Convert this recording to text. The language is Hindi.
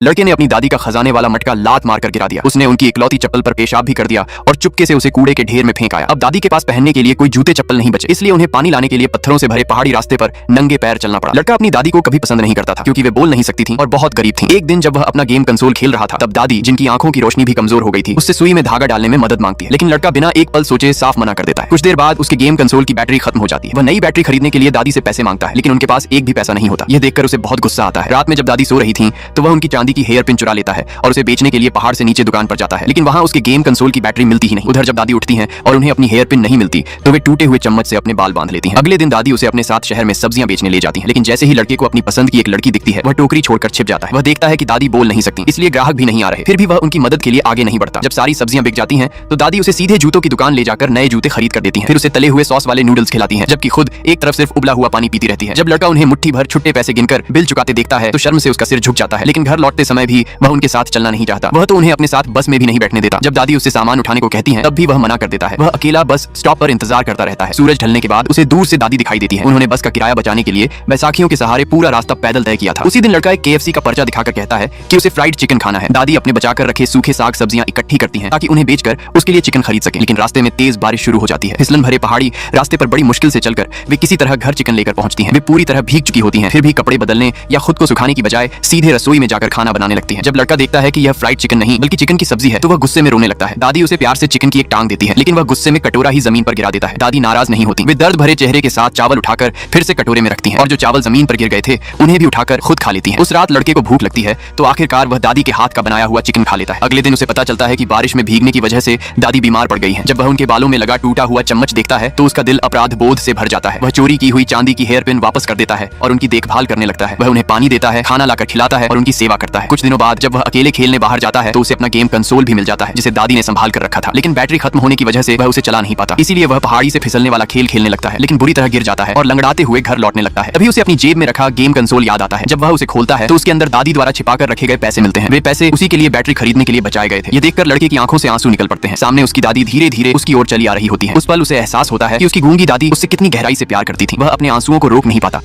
लड़के ने अपनी दादी का खजाने वाला मटका लात मारकर गिरा दिया। उसने उनकी इकलौती चप्पल पर पेशाब भी कर दिया और चुपके से उसे कूड़े के ढेर में फेंक आया। अब दादी के पास पहनने के लिए कोई जूते चप्पल नहीं बचे, इसलिए उन्हें पानी लाने के लिए पत्थरों से भरे पहाड़ी रास्ते पर नंगे पैर चलना पड़ा। लड़का अपनी दादी को कभी पसंद नहीं करता था क्योंकि वे बोल नहीं सकती थी और बहुत गरीब थी। एक दिन जब वह अपना गेम कंसोल खेल रहा था, तब दादी, जिनकी आंखों की रोशनी भी कमजोर हो गई थी, उससे सुई में धागा डालने में मदद मांगती है, लेकिन लड़का बिना एक पल सोचे साफ मना कर देता है। कुछ देर बाद उसके गेम कंसोल की बैटरी खत्म हो जाती है। वह नई बैटरी खरीदने के लिए दादी से पैसे मांगता है, लेकिन उनके पास एक भी पैसा नहीं होता। यह देखकर उसे बहुत गुस्सा आता है। रात में जब दादी सो रही थी तो वह उनकी चांदी की हेयर पिन चुरा लेता है और उसे बेचने के लिए पहाड़ से नीचे दुकान पर जाता है, लेकिन वहां उसके गेम कंसोल की बैटरी मिलती ही नहीं। उधर जब दादी उठती हैं और उन्हें अपनी हेयर पिन नहीं मिलती तो वे टूटे हुए चम्मच से अपने बाल बांध लेती हैं। अगले दिन दादी उसे अपने साथ शहर में सब्जियां बेचने ले जाती हैं, लेकिन जैसे ही लड़के को अपनी पसंद की एक लड़की दिखती है, वह टोकरी छोड़कर छिप जाता है। वह देखता है कि दादी बोल नहीं सकती, इसलिए ग्राहक भी नहीं आ रहे। फिर भी वह उनकी मदद के लिए आगे नहीं बढ़ता। जब सारी सब्जियां बिक जाती हैं तो दादी उसे सीधे जूतों की दुकान ले जाकर नए जूते खरीद कर देती हैं। फिर उसे तले हुए सॉस वाले नूडल्स खिलाती हैं, जबकि खुद एक तरफ सिर्फ उबला हुआ पानी पीती रहती है। जब लड़का उन्हें मुट्ठी भर छुट्टे पैसे गिनकर बिल चुकाते देखता है तो शर्म से उसका सिर झुक जाता है, लेकिन घर लौटते समय भी वह उनके साथ चलना नहीं चाहता। वह तो उन्हें अपने साथ बस में भी नहीं बैठने देता। जब दादी उससे सामान उठाने को कहती है तब भी वह मना कर देता है। वह अकेला बस स्टॉप पर इंतजार करता रहता है। सूरज ढलने के बाद उसे दूर से दादी दिखाई देती है। उन्होंने बस का किराया बचाने के लिए बैसाखियों के सहारे पूरा रास्ता पैदल तय किया था। उसी दिन लड़का एक KFC का पर्चा दिखाकर कहता है कि उसे फ्राइड चिकन खाना है। दादी अपने बचाकर रखे सूखे साग सब्जियां इकट्ठी करती हैं ताकि उन्हें बेचकर उसके लिए चिकन खरीद सके, लेकिन रास्ते में तेज बारिश शुरू हो जाती है। फिसलन भरे पहाड़ी रास्ते पर बड़ी मुश्किल से चलकर वे किसी तरह घर चिकन लेकर पहुंचती हैं। वे पूरी तरह भीग चुकी होती हैं, फिर भी कपड़े बदलने या खुद को सुखाने की बजाय सीधे रसोई में जाकर खाना बनाने लगती हैं। जब लड़का देखता है कि यह फ्राइड चिकन नहीं बल्कि चिकन की सब्जी है तो वह गुस्से में रोने लगता है। दादी उसे प्यार से चिकन की एक टांग देती है, लेकिन वह गुस्से में कटोरा ही जमीन पर गिरा देता है। दादी नाराज नहीं होती। वे दर्द भरे चेहरे के साथ चावल उठाकर फिर से कटोरे में रखती हैं और जो चावल जमीन पर गिर गए थे उन्हें भी उठाकर खुद खा लेती हैं। उस रात लड़के को भूख लगती है तो आखिरकार वह दादी के हाथ का बनाया हुआ चिकन खा लेता है। अगले दिन उसे पता चलता है कि बारिश में भीगने की वजह से दादी बीमार पड़ गई है। जब वह उनके बालों में लगा टूटा हुआ चम्मच देखता है तो उसका दिल अपराध बोध से भर जाता है। वह चोरी की हुई चांदी की हेयर पिन वापस कर देता है और उनकी देखभाल करने लगता है। वह उन्हें पानी देता है, खाना लाकर खिलाता है और उनकी सेवा करता है। कुछ दिनों बाद जब वह अकेले खेलने बाहर जाता है तो उसे अपना गेम कंसोल भी मिल जाता है जिसे दादी ने संभाल कर रखा था, लेकिन बैटरी खत्म होने की वजह से वह उसे चला नहीं पाता। इसीलिए वह पहाड़ी से फिसलने वाला खेल खेलने लगता है, लेकिन बुरी तरह गिर जाता है और लंगड़ाते हुए घर लौटने लगता है। तभी उसे अपनी जेब में रखा गेम कंसोल याद आता है। जब वह उसे खोलता है तो उसके अंदर दादी द्वारा छिपाकर रखे गए पैसे मिलते हैं। वे पैसे उसी के लिए बैटरी खरीदने के लिए बचाए गए थे। ये देखकर लड़के की आंखों से आंसू निकल पड़ते हैं। सामने उसकी दादी धीरे धीरे उसकी ओर चली आ रही होती है। उस पल उसे एहसास होता है कि उसकी गूंगी दादी उससे कितनी गहराई से प्यार करती थी। वह अपने आंसुओं को रोक नहीं पाता।